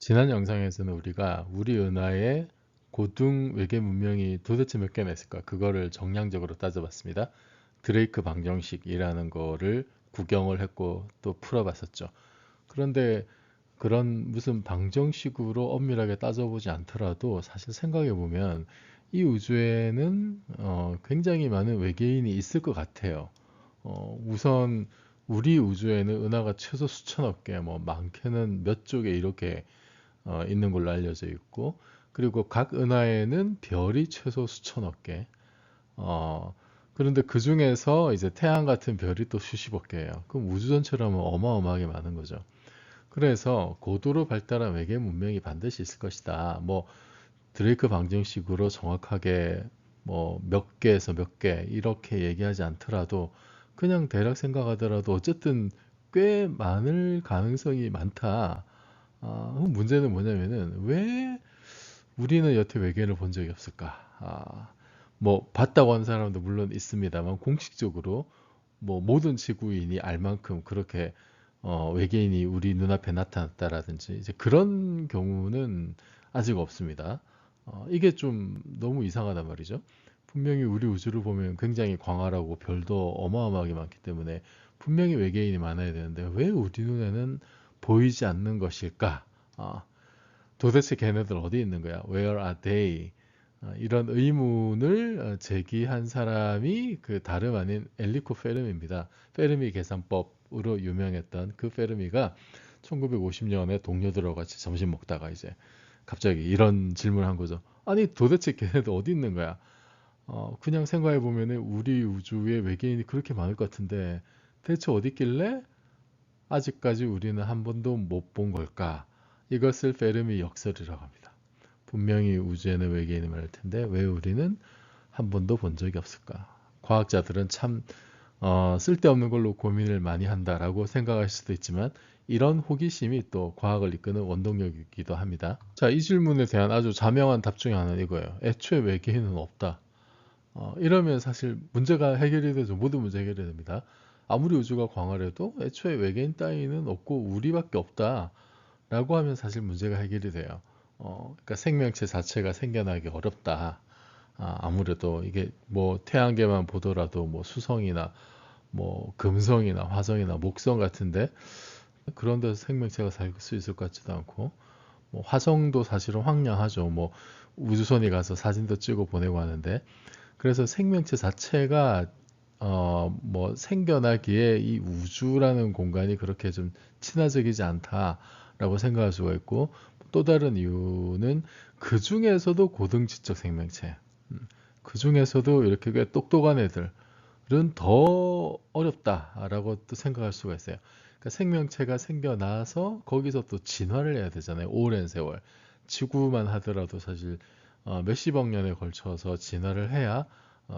지난 영상에서는 우리가 우리 은하의 고등 외계 문명이 도대체 몇 개나 있을까? 그거를 정량적으로 따져봤습니다. 드레이크 방정식이라는 거를 구경을 했고 또 풀어봤었죠. 그런데 그런 무슨 방정식으로 엄밀하게 따져보지 않더라도 사실 생각해보면 이 우주에는 굉장히 많은 외계인이 있을 것 같아요. 우선 우리 우주에는 은하가 최소 수천억 개, 뭐 많게는 몇 조 개 이렇게 있는 걸로 알려져 있고, 그리고 각 은하에는 별이 최소 수천억 개. 어, 그런데 그 중에서 이제 태양 같은 별이 또 수십억 개예요. 그럼 우주 전체로 하면 어마어마하게 많은 거죠. 그래서 고도로 발달한 외계 문명이 반드시 있을 것이다. 뭐 드레이크 방정식으로 정확하게 뭐 몇 개에서 몇 개 이렇게 얘기하지 않더라도 그냥 대략 생각하더라도 어쨌든 꽤 많을 가능성이 많다. 그럼 문제는 뭐냐면은 왜 우리는 여태 외계인을 본 적이 없을까? 뭐 봤다고 하는 사람도 물론 있습니다만 공식적으로 뭐 모든 지구인이 알 만큼 그렇게 외계인이 우리 눈앞에 나타났다라든지 이제 그런 경우는 아직 없습니다. 이게 좀 너무 이상하단 말이죠. 분명히 우리 우주를 보면 굉장히 광활하고 별도 어마어마하게 많기 때문에 분명히 외계인이 많아야 되는데 왜 우리 눈에는 보이지 않는 것일까? 아, 도대체 걔네들 어디 있는 거야? Where are they? 이런 의문을 제기한 사람이 그 다름 아닌 엘리코 페르미입니다. 페르미 계산법으로 유명했던 그 페르미가 1950년에 동료들과 같이 점심 먹다가 이제 갑자기 이런 질문을 한 거죠. 아니 도대체 걔네들 어디 있는 거야? 그냥 생각해 보면은 우리 우주에 외계인이 그렇게 많을 것 같은데 대체 어디 있길래 아직까지 우리는 한 번도 못 본 걸까? 이것을 페르미 역설이라고 합니다. 분명히 우주에는 외계인이 많을 텐데 왜 우리는 한 번도 본 적이 없을까? 과학자들은 참 쓸데없는 걸로 고민을 많이 한다라고 생각할 수도 있지만 이런 호기심이 또 과학을 이끄는 원동력이기도 합니다. 자, 이 질문에 대한 아주 자명한 답 중에 하나는 이거예요. 애초에 외계인은 없다. 이러면 사실 문제가 해결이 되죠. 모든 문제 해결이 됩니다. 아무리 우주가 광활해도 애초에 외계인 따위는 없고 우리밖에 없다라고 하면 사실 문제가 해결이 돼요. 그러니까 생명체 자체가 생겨나기 어렵다. 아무래도 이게 뭐 태양계만 보더라도 뭐 수성이나 뭐 금성이나 화성이나 목성 같은데 그런 데서 생명체가 살 수 있을 것 같지도 않고 뭐 화성도 사실은 황량하죠. 뭐 우주선이 가서 사진도 찍어 보내고 하는데 그래서 생명체 자체가 뭐 생겨나기에 이 우주라는 공간이 그렇게 좀 친화적이지 않다라고 생각할 수가 있고 또 다른 이유는 그 중에서도 고등지적 생명체, 그 중에서도 이렇게 꽤 똑똑한 애들은 더 어렵다라고 또 생각할 수가 있어요. 그러니까 생명체가 생겨나서 거기서 또 진화를 해야 되잖아요. 오랜 세월. 지구만 하더라도 사실 몇십억 년에 걸쳐서 진화를 해야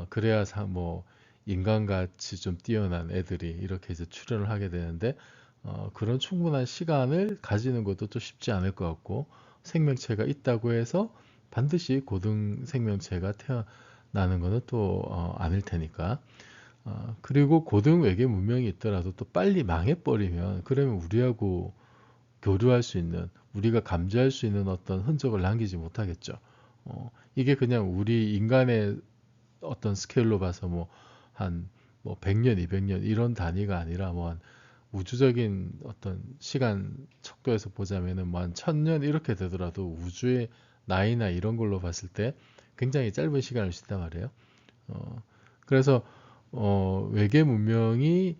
그래야 뭐 인간같이 좀 뛰어난 애들이 이렇게 이제 출현을 하게 되는데 그런 충분한 시간을 가지는 것도 또 쉽지 않을 것 같고 생명체가 있다고 해서 반드시 고등 생명체가 태어나는 것은 또 아닐 테니까 그리고 고등 외계 문명이 있더라도 또 빨리 망해버리면 그러면 우리하고 교류할 수 있는 우리가 감지할 수 있는 어떤 흔적을 남기지 못하겠죠. 이게 그냥 우리 인간의 어떤 스케일로 봐서 뭐 한 뭐 100년, 200년 이런 단위가 아니라 뭐 한 우주적인 어떤 시간 척도에서 보자면은 뭐 한 1000년 이렇게 되더라도 우주의 나이나 이런 걸로 봤을 때 굉장히 짧은 시간일 수 있단 말이에요. 어, 그래서 외계 문명이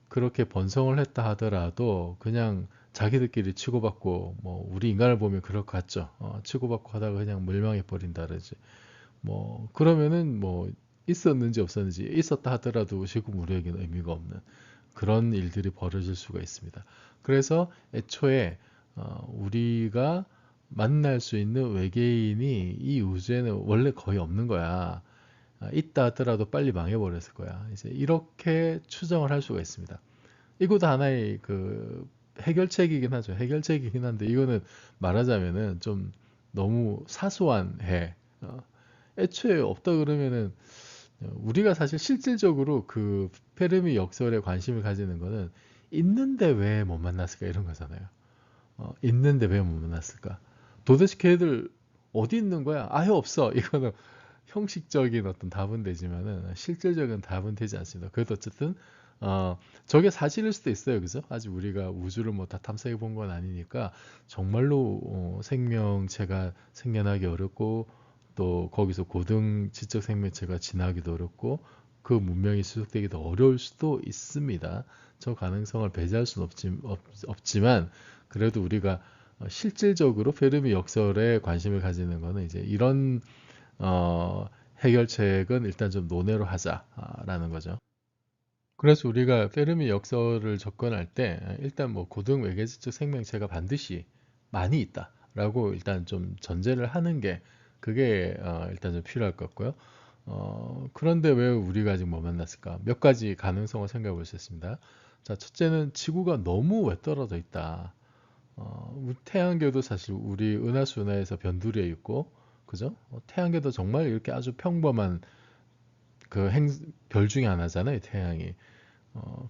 그렇게 번성을 했다 하더라도 그냥 자기들끼리 치고받고 뭐 우리 인간을 보면 그럴 것 같죠. 치고받고 하다가 그냥 멸망해 버린다든지 뭐 그러면은 뭐 있었는지 없었는지 있었다 하더라도 지금 우리에게는 의미가 없는 그런 일들이 벌어질 수가 있습니다. 그래서 애초에 우리가 만날 수 있는 외계인이 이 우주에는 원래 거의 없는 거야. 있다 하더라도 빨리 망해버렸을 거야. 이제 이렇게 추정을 할 수가 있습니다. 이것도 하나의 그 해결책이긴 하죠. 해결책이긴 한데 이거는 말하자면은 좀 너무 사소한 해. 애초에 없다 그러면은 우리가 사실 실질적으로 그 페르미 역설에 관심을 가지는 거는 있는데 왜 못 만났을까 이런 거잖아요. 있는데 왜 못 만났을까? 도대체 걔들 어디 있는 거야? 아예 없어. 이거는 형식적인 어떤 답은 되지만은 실질적인 답은 되지 않습니다. 그래도 어쨌든 저게 사실일 수도 있어요. 그죠? 아직 우리가 우주를 뭐 다 탐색해 본 건 아니니까 정말로 생명체가 생겨나기 어렵고 또 거기서 고등 지적 생명체가 진화하기도 어렵고 그 문명이 수속되기도 어려울 수도 있습니다. 저 가능성을 배제할 수는 없지만 그래도 우리가 실질적으로 페르미 역설에 관심을 가지는 거는 이제 이런 해결책은 일단 좀 논외로 하자라는 거죠. 그래서 우리가 페르미 역설을 접근할 때 일단 뭐 고등 외계지적 생명체가 반드시 많이 있다라고 일단 좀 전제를 하는 게 그게 일단 좀 필요할 것 같고요. 그런데 왜 우리가 아직 못 만났을까? 몇 가지 가능성을 생각해 볼 수 있습니다. 자, 첫째는 지구가 너무 외떨어져 있다. 우리 태양계도 사실 우리 은하수 은하에서 변두리에 있고, 그죠? 태양계도 정말 이렇게 아주 평범한 그 별 중에 하나잖아요, 태양이.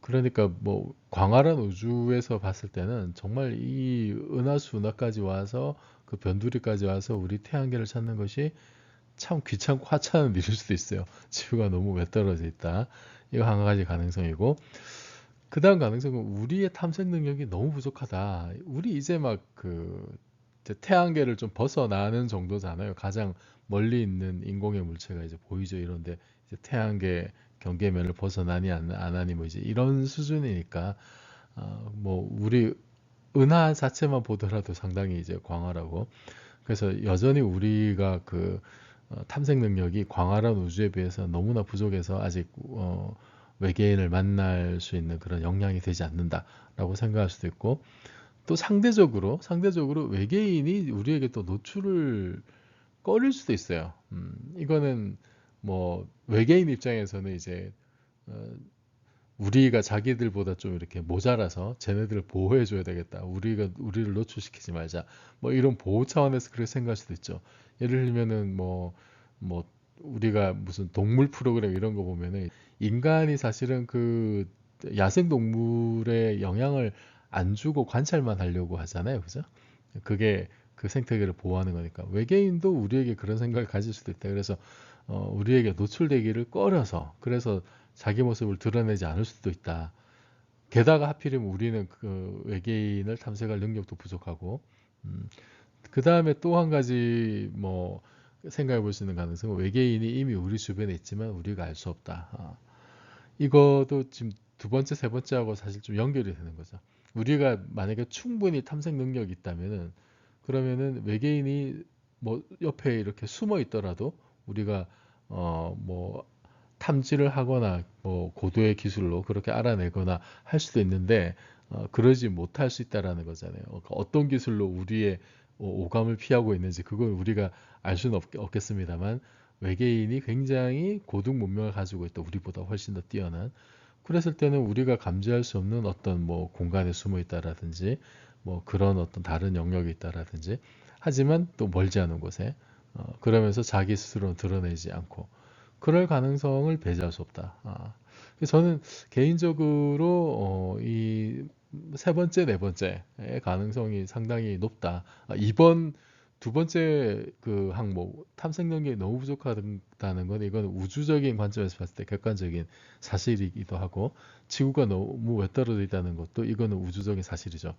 그러니까 뭐 광활한 우주에서 봤을 때는 정말 이 은하수 은하까지 와서 그 변두리까지 와서 우리 태양계를 찾는 것이 참 귀찮고 하찮은 일일 수도 있어요. 지구가 너무 외떨어져 있다. 이거 한 가지 가능성이고, 그 다음 가능성은 우리의 탐색 능력이 너무 부족하다. 우리 이제 막 그 태양계를 좀 벗어나는 정도잖아요. 가장 멀리 있는 인공의 물체가 이제 보이죠. 이런데 이제 태양계 경계면을 벗어나니 안 하니 뭐 이제 이런 수준이니까 뭐 우리 은하 자체만 보더라도 상당히 이제 광활하고 그래서 여전히 우리가 그 탐색 능력이 광활한 우주에 비해서 너무나 부족해서 아직 외계인을 만날 수 있는 그런 역량이 되지 않는다라고 생각할 수도 있고 또 상대적으로 외계인이 우리에게 또 노출을 꺼릴 수도 있어요. 이거는 뭐 외계인 입장에서는 이제 어, 우리가 자기들보다 좀 이렇게 모자라서 쟤네들을 보호해 줘야 되겠다. 우리를 노출시키지 말자. 뭐 이런 보호 차원에서 그렇게 생각할 수도 있죠. 예를 들면은 뭐 우리가 무슨 동물 프로그램 이런 거 보면은 인간이 사실은 그 야생 동물의 영향을 안 주고 관찰만 하려고 하잖아요. 그죠? 그게 그 생태계를 보호하는 거니까 외계인도 우리에게 그런 생각을 가질 수도 있다. 그래서 우리에게 노출되기를 꺼려서 그래서 자기 모습을 드러내지 않을 수도 있다. 게다가 하필이면 우리는 그 외계인을 탐색할 능력도 부족하고 그 다음에 또 한 가지 뭐 생각해 볼 수 있는 가능성은 외계인이 이미 우리 주변에 있지만 우리가 알 수 없다. 이것도 지금 두 번째, 세 번째하고 사실 좀 연결이 되는 거죠. 우리가 만약에 충분히 탐색 능력이 있다면은 그러면은 외계인이 뭐 옆에 이렇게 숨어 있더라도 우리가 뭐 탐지를 하거나 뭐 고도의 기술로 그렇게 알아내거나 할 수도 있는데 그러지 못할 수 있다라는 거잖아요. 어떤 기술로 우리의 오감을 피하고 있는지 그걸 우리가 알 수는 없겠습니다만 외계인이 굉장히 고등 문명을 가지고 있다. 우리보다 훨씬 더 뛰어난. 그랬을 때는 우리가 감지할 수 없는 어떤 뭐 공간에 숨어 있다라든지 뭐 그런 어떤 다른 영역이 있다라든지 하지만 또 멀지 않은 곳에 그러면서 자기 스스로 드러내지 않고 그럴 가능성을 배제할 수 없다. 그래서 저는 개인적으로 이 세 번째, 네 번째의 가능성이 상당히 높다. 이번 두 번째 그 항목 탐색 능력이 너무 부족하다는 건 이건 우주적인 관점에서 봤을 때 객관적인 사실이기도 하고 지구가 너무 외떨어져 있다는 것도 이거는 우주적인 사실이죠.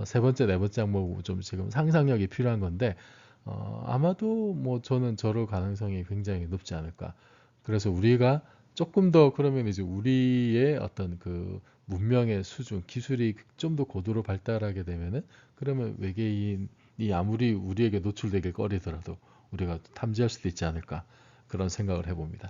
세 번째, 네 번째 항목은 좀 지금 상상력이 필요한 건데 아마도 뭐 저는 저럴 가능성이 굉장히 높지 않을까. 그래서 우리가 조금 더 그러면 이제 우리의 어떤 그 문명의 수준, 기술이 좀 더 고도로 발달하게 되면은 그러면 외계인이 아무리 우리에게 노출되길 꺼리더라도 우리가 탐지할 수도 있지 않을까 그런 생각을 해봅니다.